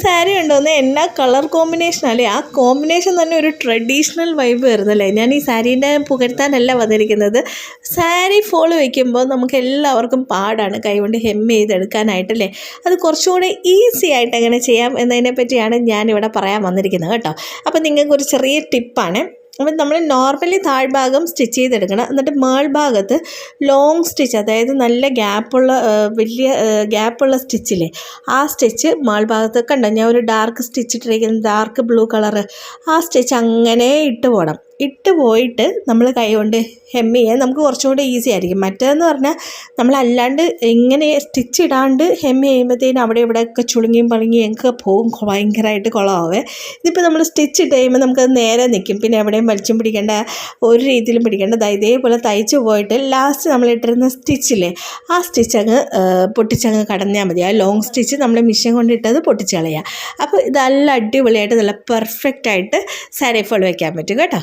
സാരി ഉണ്ടോന്ന് എന്നാ colour combination അല്ലേ, ആ കോമ്പിനേഷൻ തന്നെ ഒരു ട്രഡീഷണൽ വൈബ് വരുന്നല്ലേ. ഞാൻ ഈ സാരീൻ്റെ പുകഴ്ത്താനല്ല വന്നിരിക്കുന്നത്. സാരി ഫോൾ വയ്ക്കുമ്പോൾ നമുക്ക് എല്ലാവർക്കും പാടാണ് കൈകൊണ്ട് ഹെം ചെയ്തെടുക്കാനായിട്ടല്ലേ. അത് കുറച്ചുകൂടെ ഈസി ആയിട്ട് എങ്ങനെ ചെയ്യാം എന്നതിനെ പറ്റിയാണ് ഞാനിവിടെ പറയാൻ വന്നിരിക്കുന്നത് കേട്ടോ. അപ്പോൾ നിങ്ങൾക്കൊരു ചെറിയ ടിപ്പാണ്. അപ്പം നമ്മൾ നോർമലി താഴ്ഭാഗം സ്റ്റിച്ച് ചെയ്തെടുക്കണം. എന്നിട്ട് മേൾഭാഗത്ത് ലോങ് സ്റ്റിച്ച്, അതായത് നല്ല വലിയ ഗ്യാപ്പുള്ള സ്റ്റിച്ചില്ലേ, ആ സ്റ്റിച്ച് മേൾഭാഗത്ത് കണ്ടോ, ഞാൻ ഒരു ഡാർക്ക് സ്റ്റിച്ച് ഇട്ടിരിക്കുന്നത്, ഡാർക്ക് ബ്ലൂ കളറ്. ആ സ്റ്റിച്ച് അങ്ങനെ ഇട്ട് പോയിട്ട് നമ്മൾ കൈ കൊണ്ട് ഹെം ചെയ്യാൻ നമുക്ക് കുറച്ചും കൂടെ ഈസി ആയിരിക്കും. മറ്റേതെന്ന് പറഞ്ഞാൽ നമ്മളല്ലാണ്ട് ഇങ്ങനെ സ്റ്റിച്ച് ഇടാണ്ട് ഹെം ചെയ്യുമ്പോഴത്തേനും അവിടെ ഇവിടെയൊക്കെ ചുളുങ്ങിയും പളുങ്ങിയും ഒക്കെ പോകും, ഭയങ്കരമായിട്ട് കുളമാവേ. ഇതിപ്പോൾ നമ്മൾ സ്റ്റിച്ച് ഇട്ട് കഴിയുമ്പോൾ നമുക്കത് നേരെ നിൽക്കും, പിന്നെ എവിടെയും വലിച്ചും പിടിക്കേണ്ട, ഒരു രീതിയിലും പിടിക്കേണ്ട. ഇതേപോലെ തയ്ച്ച് പോയിട്ട് ലാസ്റ്റ് നമ്മൾ ഇട്ടിരുന്ന സ്റ്റിച്ചില്ലേ, ആ സ്റ്റിച്ച് അങ്ങ് പൊട്ടിച്ചങ്ങ് കടഞ്ഞാൽ മതി. ആ ലോങ് സ്റ്റിച്ച് നമ്മൾ മിഷൻ കൊണ്ട് ഇട്ടത് പൊട്ടിച്ച് കളയുക. അപ്പോൾ ഇതെല്ലാം അടിപൊളിയായിട്ട് നല്ല പെർഫെക്റ്റായിട്ട് സാരി ഫോൾ വയ്ക്കാൻ പറ്റും കേട്ടോ.